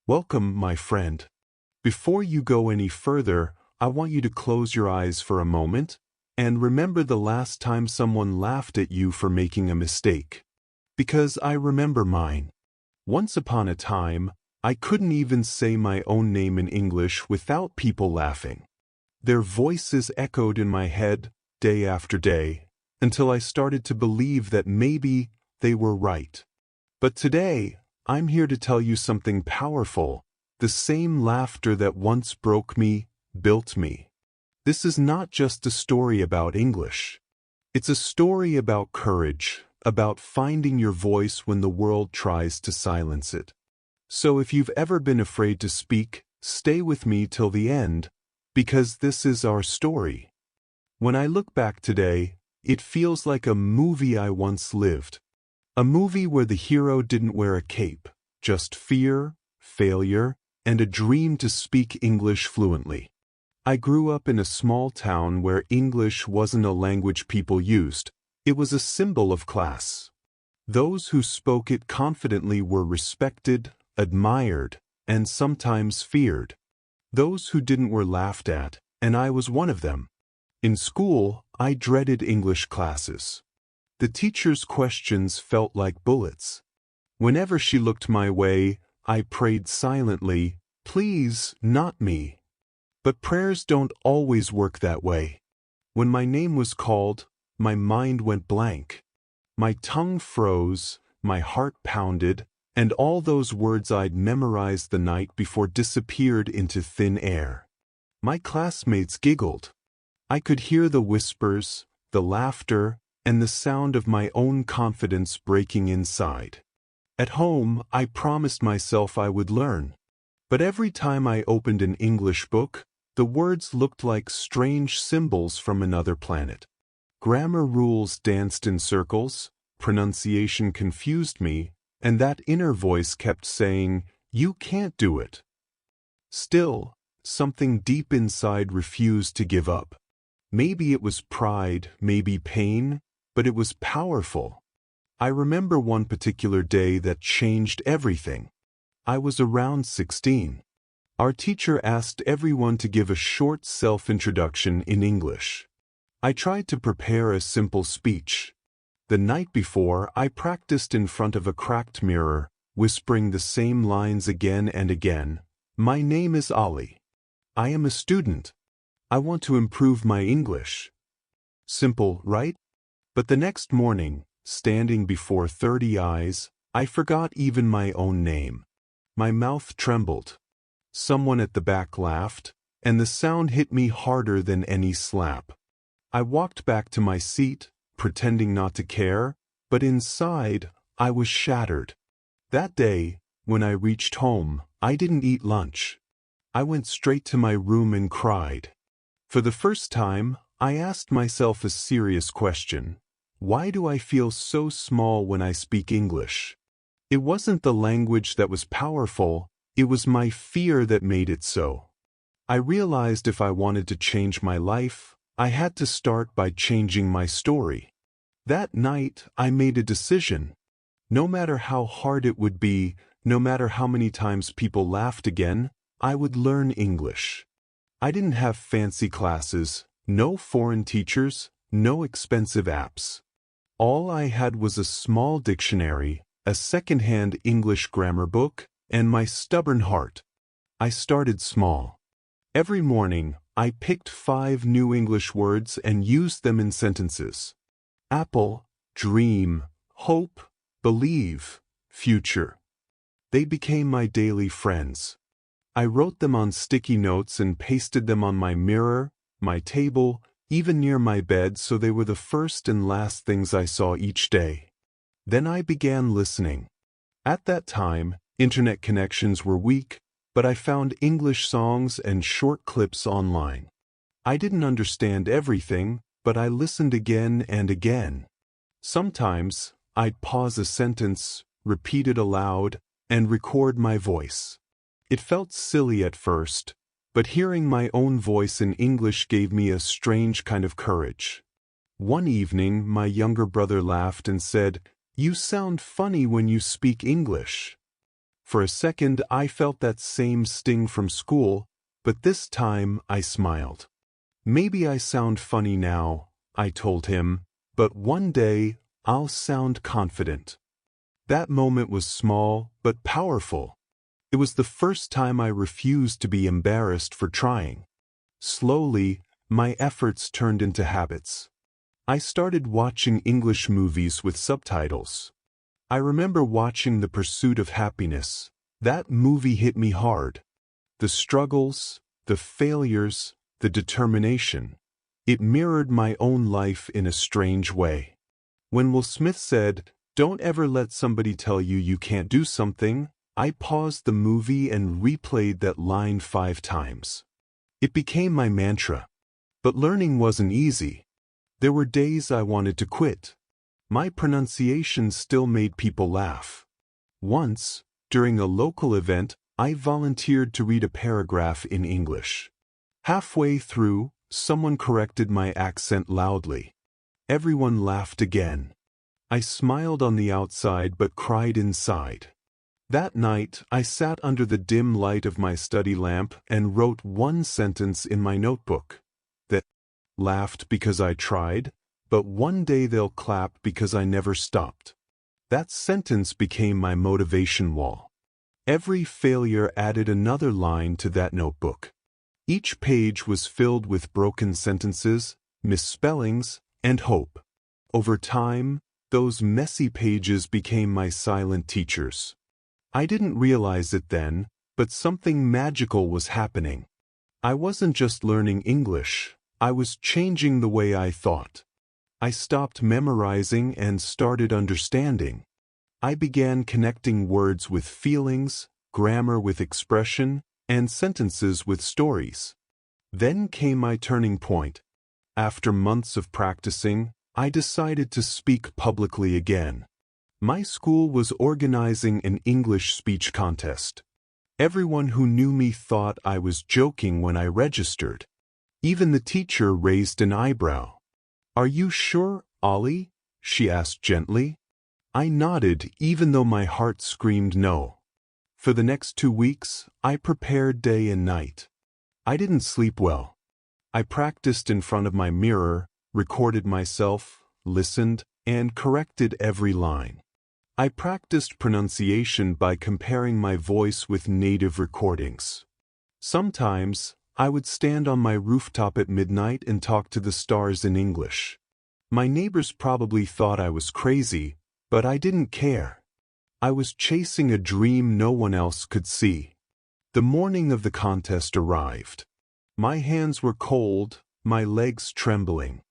Welcome, my friend. Before you go any further, I want you to close your eyes for a moment and remember the last time someone laughed at you for making a mistake. Because I remember mine. Once upon a time, I couldn't even say my own name in English without people laughing. Their voices echoed in my head day after day, until I started to believe that maybe they were right. But today, I'm here to tell you something powerful. The same laughter that once broke me, built me. This is not just a story about English. It's a story about courage, about finding your voice when the world tries to silence it. So if you've ever been afraid to speak, stay with me till the end, because this is our story. When I look back today, it feels like a movie I once lived. A movie where the hero didn't wear a cape, just fear, failure, and a dream to speak English fluently. I grew up in a small town where English wasn't a language people used, it was a symbol of class. Those who spoke it confidently were respected, admired, and sometimes feared. Those who didn't were laughed at, and I was one of them. In school, I dreaded English classes. The teacher's questions felt like bullets. Whenever she looked my way, I prayed silently, "Please, not me." But prayers don't always work that way. When my name was called, my mind went blank. My tongue froze, my heart pounded, and all those words I'd memorized the night before disappeared into thin air. My classmates giggled. I could hear the whispers, the laughter, and the sound of my own confidence breaking inside. At home, I promised myself I would learn. But every time I opened an English book, the words looked like strange symbols from another planet. Grammar rules danced in circles, pronunciation confused me, and that inner voice kept saying, "You can't do it." Still, something deep inside refused to give up. Maybe it was pride, maybe pain, but it was powerful. I remember one particular day that changed everything. I was around 16. Our teacher asked everyone to give a short self-introduction in English. I tried to prepare a simple speech. The night before, I practiced in front of a cracked mirror, whispering the same lines again and again. "My name is Ali. I am a student. I want to improve my English." Simple, right? But the next morning, standing before 30 eyes, I forgot even my own name. My mouth trembled. Someone at the back laughed, and the sound hit me harder than any slap. I walked back to my seat, pretending not to care, but inside, I was shattered. That day, when I reached home, I didn't eat lunch. I went straight to my room and cried. For the first time, I asked myself a serious question. Why do I feel so small when I speak English? It wasn't the language that was powerful, it was my fear that made it so. I realized if I wanted to change my life, I had to start by changing my story. That night, I made a decision. No matter how hard it would be, no matter how many times people laughed again, I would learn English. I didn't have fancy classes, no foreign teachers, no expensive apps. All I had was a small dictionary, a second-hand English grammar book, and my stubborn heart. I started small. Every morning, I picked 5 new English words and used them in sentences. Apple, dream, hope, believe, future. They became my daily friends. I wrote them on sticky notes and pasted them on my mirror, my table, even near my bed, so they were the first and last things I saw each day. Then I began listening. At that time, internet connections were weak, but I found English songs and short clips online. I didn't understand everything, but I listened again and again. Sometimes, I'd pause a sentence, repeat it aloud, and record my voice. It felt silly at first, but hearing my own voice in English gave me a strange kind of courage. One evening, my younger brother laughed and said, "You sound funny when you speak English." For a second I felt that same sting from school, but this time I smiled. Maybe I sound funny now, I told him, but one day I'll sound confident. That moment was small but powerful. It was the first time I refused to be embarrassed for trying. Slowly, my efforts turned into habits. I started watching English movies with subtitles. I remember watching The Pursuit of Happiness. That movie hit me hard. The struggles, the failures, the determination. It mirrored my own life in a strange way. When Will Smith said, "Don't ever let somebody tell you you can't do something," I paused the movie and replayed that line 5 times. It became my mantra. But learning wasn't easy. There were days I wanted to quit. My pronunciation still made people laugh. Once, during a local event, I volunteered to read a paragraph in English. Halfway through, someone corrected my accent loudly. Everyone laughed again. I smiled on the outside but cried inside. That night, I sat under the dim light of my study lamp and wrote one sentence in my notebook. That laughed because I tried, but one day they'll clap because I never stopped. That sentence became my motivation wall. Every failure added another line to that notebook. Each page was filled with broken sentences, misspellings, and hope. Over time, those messy pages became my silent teachers. I didn't realize it then, but something magical was happening. I wasn't just learning English, I was changing the way I thought. I stopped memorizing and started understanding. I began connecting words with feelings, grammar with expression, and sentences with stories. Then came my turning point. After months of practicing, I decided to speak publicly again. My school was organizing an English speech contest. Everyone who knew me thought I was joking when I registered. Even the teacher raised an eyebrow. "Are you sure, Ollie?" she asked gently. I nodded even though my heart screamed no. For the next 2 weeks, I prepared day and night. I didn't sleep well. I practiced in front of my mirror, recorded myself, listened, and corrected every line. I practiced pronunciation by comparing my voice with native recordings. Sometimes, I would stand on my rooftop at midnight and talk to the stars in English. My neighbors probably thought I was crazy, but I didn't care. I was chasing a dream no one else could see. The morning of the contest arrived. My hands were cold, my legs trembling.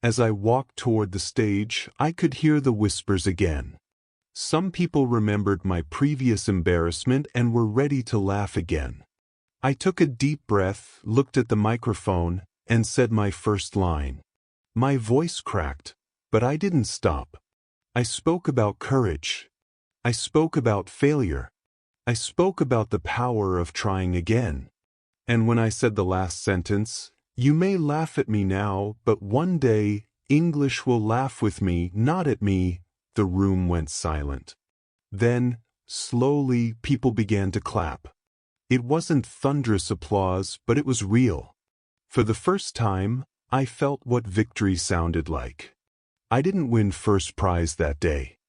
As I walked toward the stage, I could hear the whispers again. Some people remembered my previous embarrassment and were ready to laugh again. I took a deep breath, looked at the microphone, and said my first line. My voice cracked, but I didn't stop. I spoke about courage. I spoke about failure. I spoke about the power of trying again. And when I said the last sentence, "You may laugh at me now, but one day, English will laugh with me, not at me," the room went silent. Then, slowly, people began to clap. It wasn't thunderous applause, but it was real. For the first time, I felt what victory sounded like. I didn't win first prize that day.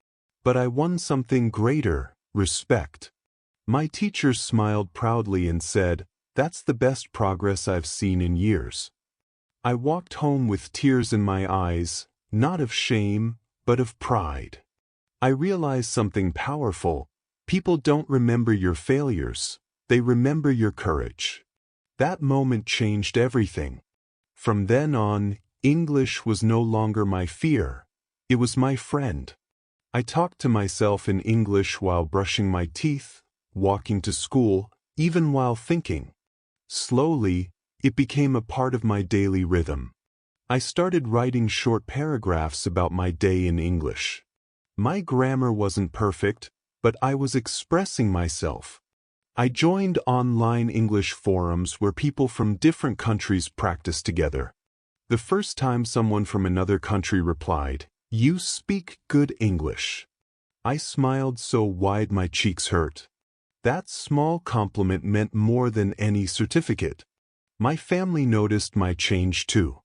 But I won something greater, respect. My teacher smiled proudly and said, "That's the best progress I've seen in years." I walked home with tears in my eyes, not of shame, but of pride. I realized something powerful. People don't remember your failures, they remember your courage. That moment changed everything. From then on, English was no longer my fear, it was my friend. I talked to myself in English while brushing my teeth, walking to school, even while thinking. Slowly, it became a part of my daily rhythm. I started writing short paragraphs about my day in English. My grammar wasn't perfect, but I was expressing myself. I joined online English forums where people from different countries practiced together. The first time someone from another country replied, "You speak good English," I smiled so wide my cheeks hurt. That small compliment meant more than any certificate. My family noticed my change too.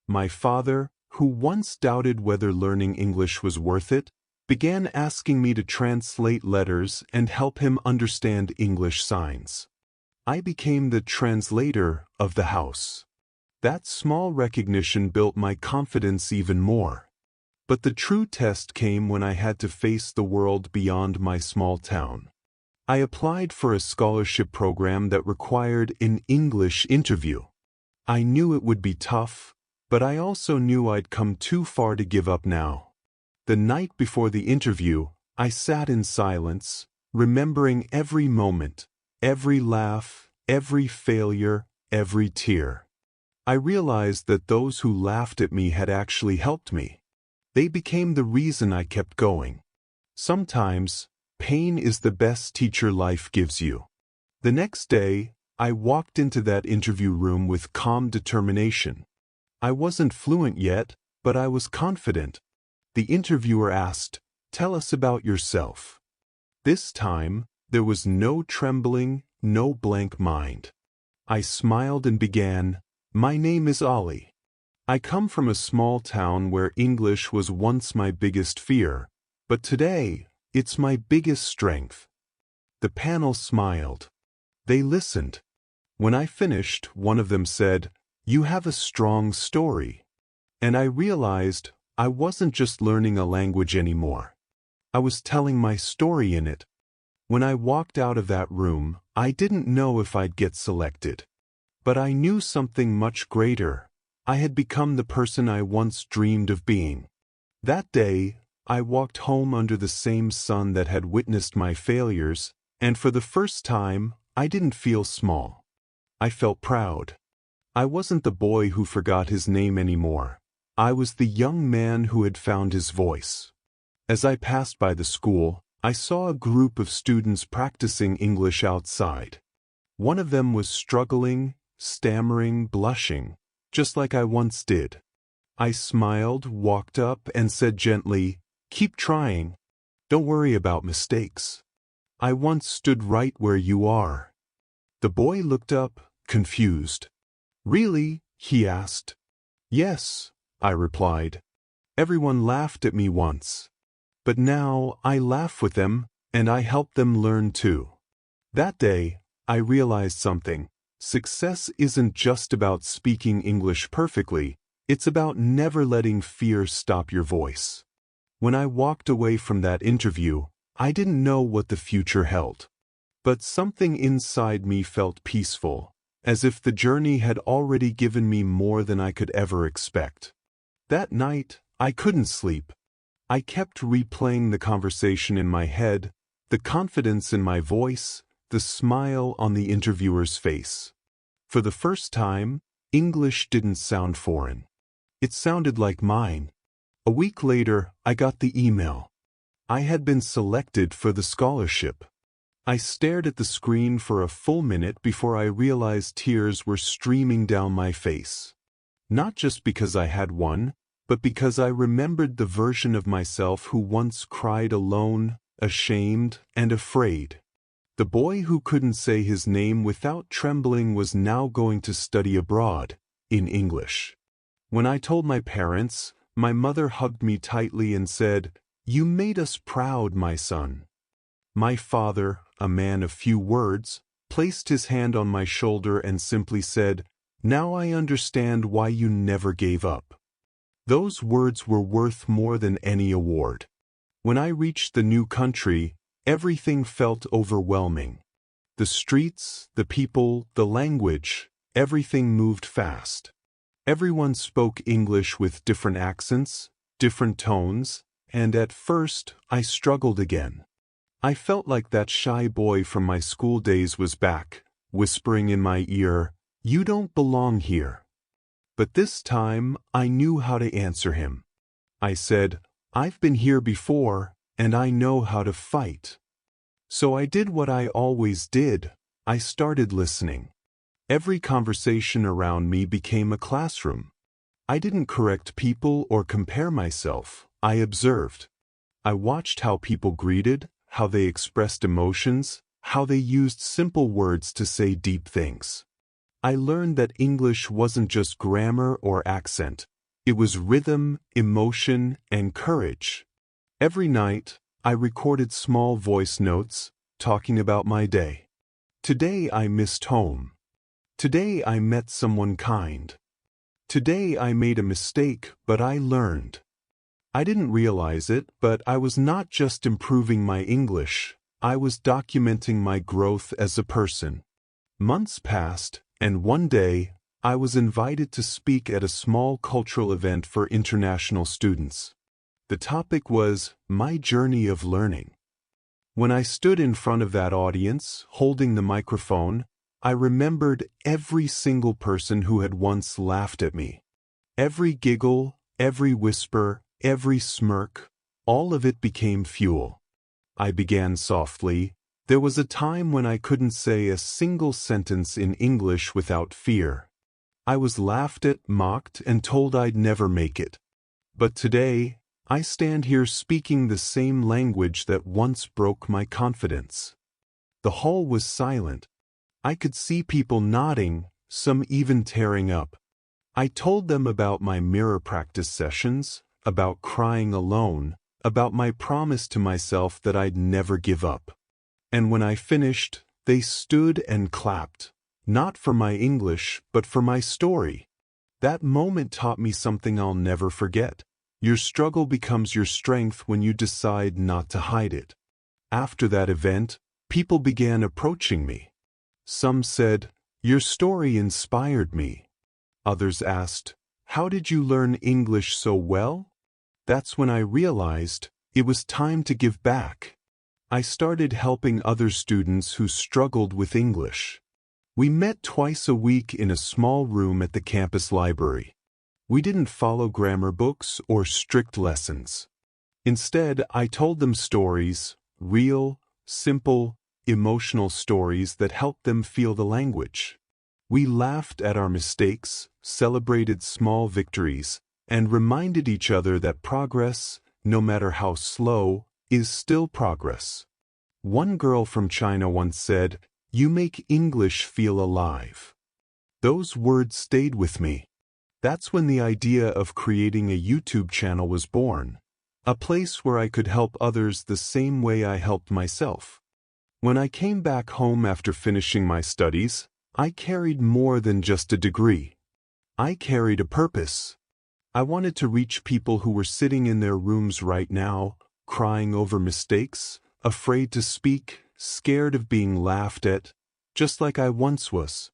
My father, who once doubted whether learning English was worth it, began asking me to translate letters and help him understand English signs. I became the translator of the house. That small recognition built my confidence even more. But the true test came when I had to face the world beyond my small town. I applied for a scholarship program that required an English interview. I knew it would be tough, but I also knew I'd come too far to give up now. The night before the interview, I sat in silence, remembering every moment, every laugh, every failure, every tear. I realized that those who laughed at me had actually helped me. They became the reason I kept going. Sometimes, pain is the best teacher life gives you. The next day, I walked into that interview room with calm determination. I wasn't fluent yet, but I was confident. The interviewer asked, "Tell us about yourself." This time, there was no trembling, no blank mind. I smiled and began, "My name is Ollie. I come from a small town where English was once my biggest fear, but today, it's my biggest strength." The panel smiled. They listened. When I finished, one of them said, "You have a strong story." And I realized I wasn't just learning a language anymore. I was telling my story in it. When I walked out of that room, I didn't know if I'd get selected. But I knew something much greater. I had become the person I once dreamed of being. That day, I walked home under the same sun that had witnessed my failures, and for the first time, I didn't feel small. I felt proud. I wasn't the boy who forgot his name anymore. I was the young man who had found his voice. As I passed by the school, I saw a group of students practicing English outside. One of them was struggling, stammering, blushing, just like I once did. I smiled, walked up, and said gently, "Keep trying. Don't worry about mistakes. I once stood right where you are." The boy looked up, confused. "Really?" he asked. "Yes," I replied. "Everyone laughed at me once. But now I laugh with them, and I help them learn too." That day, I realized something. Success isn't just about speaking English perfectly, it's about never letting fear stop your voice. When I walked away from that interview, I didn't know what the future held. But something inside me felt peaceful, as if the journey had already given me more than I could ever expect. That night, I couldn't sleep. I kept replaying the conversation in my head, the confidence in my voice, the smile on the interviewer's face. For the first time, English didn't sound foreign. It sounded like mine. A week later, I got the email. I had been selected for the scholarship. I stared at the screen for a full minute before I realized tears were streaming down my face. Not just because I had won, but because I remembered the version of myself who once cried alone, ashamed, and afraid. The boy who couldn't say his name without trembling was now going to study abroad, in English. When I told my parents, my mother hugged me tightly and said, "You made us proud, my son." My father, a man of few words, placed his hand on my shoulder and simply said, "Now I understand why you never gave up." Those words were worth more than any award. When I reached the new country, everything felt overwhelming. The streets, the people, the language, everything moved fast. Everyone spoke English with different accents, different tones, and at first I struggled again. I felt like that shy boy from my school days was back, whispering in my ear, "You don't belong here." But this time I knew how to answer him. I said, "I've been here before, and I know how to fight." So I did what I always did. I started listening. Every conversation around me became a classroom. I didn't correct people or compare myself. I observed. I watched how people greeted, how they expressed emotions, how they used simple words to say deep things. I learned that English wasn't just grammar or accent. It was rhythm, emotion, and courage. Every night, I recorded small voice notes, talking about my day. Today I missed home. Today I met someone kind. Today I made a mistake, but I learned. I didn't realize it, but I was not just improving my English, I was documenting my growth as a person. Months passed, and one day, I was invited to speak at a small cultural event for international students. The topic was my journey of learning. When I stood in front of that audience, holding the microphone, I remembered every single person who had once laughed at me. Every giggle, every whisper, every smirk, all of it became fuel. I began softly. There was a time when I couldn't say a single sentence in English without fear. I was laughed at, mocked, and told I'd never make it. But today, I stand here speaking the same language that once broke my confidence. The hall was silent. I could see people nodding, some even tearing up. I told them about my mirror practice sessions, about crying alone, about my promise to myself that I'd never give up. And when I finished, they stood and clapped, not for my English, but for my story. That moment taught me something I'll never forget. Your struggle becomes your strength when you decide not to hide it. After that event, people began approaching me. Some said, "Your story inspired me." Others asked, "How did you learn English so well?" That's when I realized it was time to give back. I started helping other students who struggled with English. We met twice a week in a small room at the campus library. We didn't follow grammar books or strict lessons. Instead, I told them stories, real, simple, emotional stories that helped them feel the language. We laughed at our mistakes, celebrated small victories, and reminded each other that progress, no matter how slow, is still progress. One girl from China once said, "You make English feel alive." Those words stayed with me. That's when the idea of creating a YouTube channel was born, a place where I could help others the same way I helped myself. When I came back home after finishing my studies, I carried more than just a degree. I carried a purpose. I wanted to reach people who were sitting in their rooms right now, crying over mistakes, afraid to speak, scared of being laughed at, just like I once was.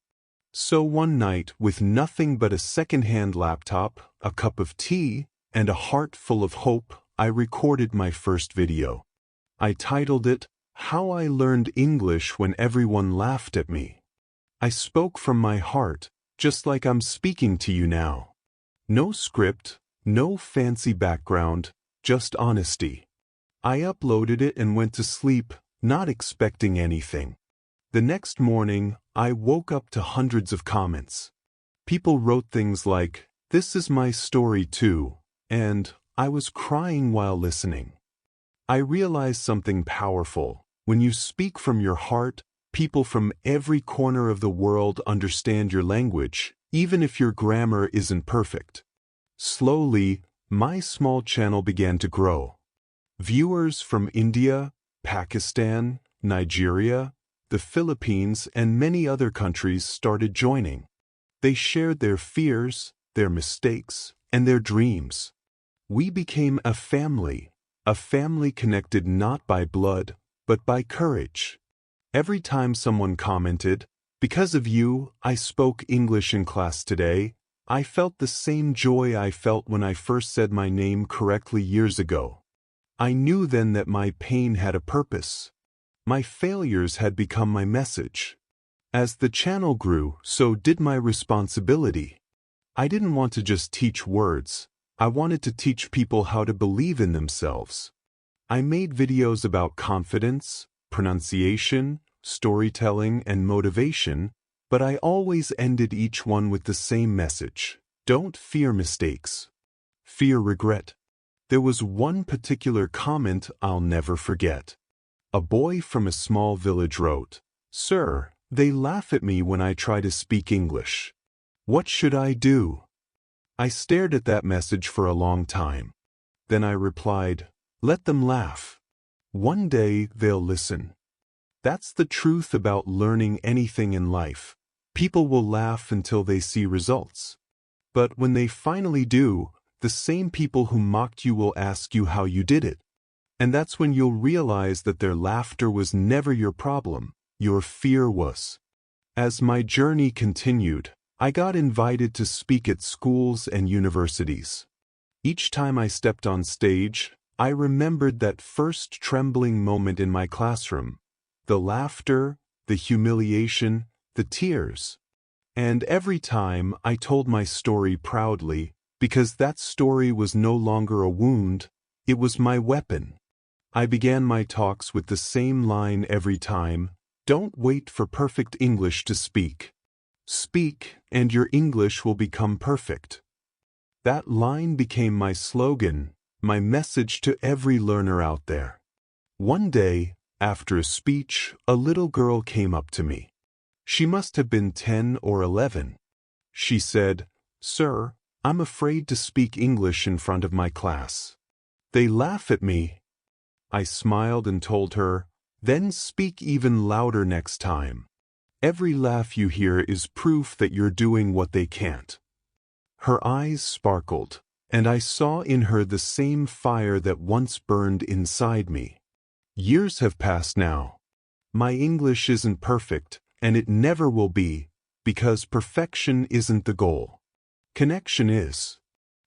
So one night, with nothing but a second-hand laptop, a cup of tea, and a heart full of hope, I recorded my first video. I titled it, "How I Learned English When Everyone Laughed at Me." I spoke from my heart, just like I'm speaking to you now. No script, no fancy background, just honesty. I uploaded it and went to sleep, not expecting anything. The next morning, I woke up to hundreds of comments. People wrote things like, "This is my story too," and "I was crying while listening." I realized something powerful. When you speak from your heart, people from every corner of the world understand your language, even if your grammar isn't perfect. Slowly, my small channel began to grow. Viewers from India, Pakistan, Nigeria, the Philippines, and many other countries started joining. They shared their fears, their mistakes, and their dreams. We became a family connected not by blood, but by courage. Every time someone commented, "Because of you, I spoke English in class today," I felt the same joy I felt when I first said my name correctly years ago. I knew then that my pain had a purpose. My failures had become my message. As the channel grew, so did my responsibility. I didn't want to just teach words. I wanted to teach people how to believe in themselves. I made videos about confidence, pronunciation, storytelling, and motivation, but I always ended each one with the same message: don't fear mistakes. Fear regret. There was one particular comment I'll never forget. A boy from a small village wrote, "Sir, they laugh at me when I try to speak English. What should I do?" I stared at that message for a long time. Then I replied, "Let them laugh. One day they'll listen." That's the truth about learning anything in life. People will laugh until they see results. But when they finally do, the same people who mocked you will ask you how you did it. And that's when you'll realize that their laughter was never your problem, your fear was. As my journey continued, I got invited to speak at schools and universities. Each time I stepped on stage, I remembered that first trembling moment in my classroom, the laughter, the humiliation, the tears. And every time I told my story proudly, because that story was no longer a wound, it was my weapon. I began my talks with the same line every time: don't wait for perfect English to speak. Speak, and your English will become perfect. That line became my slogan, my message to every learner out there. One day, after a speech, a little girl came up to me. She must have been 10 or 11. She said, "Sir, I'm afraid to speak English in front of my class. They laugh at me." I smiled and told her, "Then speak even louder next time. Every laugh you hear is proof that you're doing what they can't." Her eyes sparkled, and I saw in her the same fire that once burned inside me. Years have passed now. My English isn't perfect, and it never will be, because perfection isn't the goal. Connection is.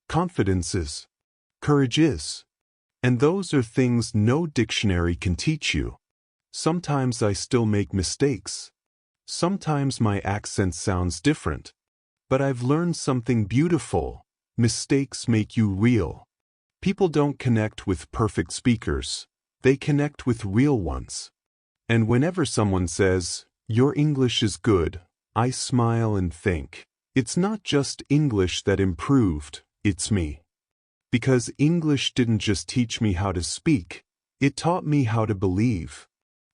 Confidence is. Courage is. And those are things no dictionary can teach you. Sometimes I still make mistakes. Sometimes my accent sounds different. But I've learned something beautiful. Mistakes make you real. People don't connect with perfect speakers. They connect with real ones. And whenever someone says, "Your English is good," I smile and think, it's not just English that improved, it's me. Because English didn't just teach me how to speak, it taught me how to believe.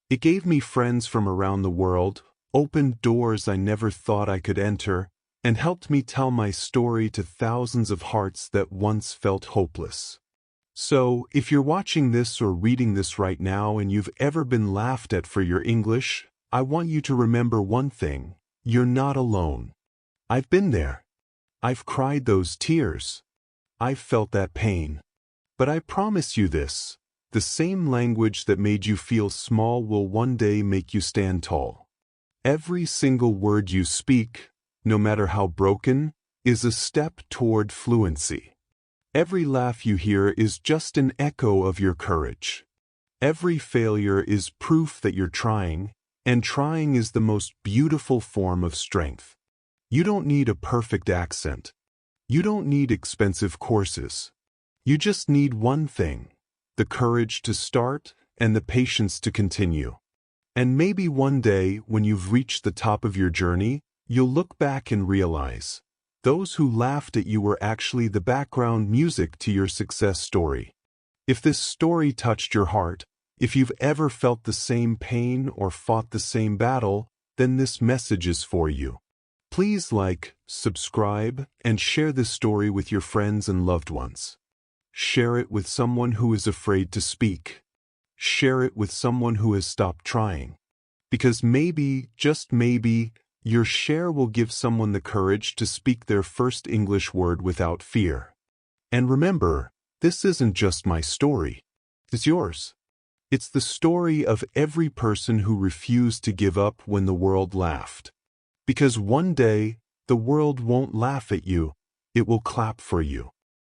It gave me friends from around the world, opened doors I never thought I could enter, and helped me tell my story to thousands of hearts that once felt hopeless. So, if you're watching this or reading this right now and you've ever been laughed at for your English, I want you to remember one thing: you're not alone. I've been there. I've cried those tears. I've felt that pain. But I promise you this: the same language that made you feel small will one day make you stand tall. Every single word you speak, no matter how broken, is a step toward fluency. Every laugh you hear is just an echo of your courage. Every failure is proof that you're trying, and trying is the most beautiful form of strength. You don't need a perfect accent. You don't need expensive courses. You just need one thing: the courage to start and the patience to continue. And maybe one day, when you've reached the top of your journey, you'll look back and realize those who laughed at you were actually the background music to your success story. If this story touched your heart, if you've ever felt the same pain or fought the same battle, then this message is for you. Please like, subscribe, and share this story with your friends and loved ones. Share it with someone who is afraid to speak. Share it with someone who has stopped trying. Because maybe, just maybe, your share will give someone the courage to speak their first English word without fear. And remember, this isn't just my story. It's yours. It's the story of every person who refused to give up when the world laughed. Because one day, the world won't laugh at you, it will clap for you.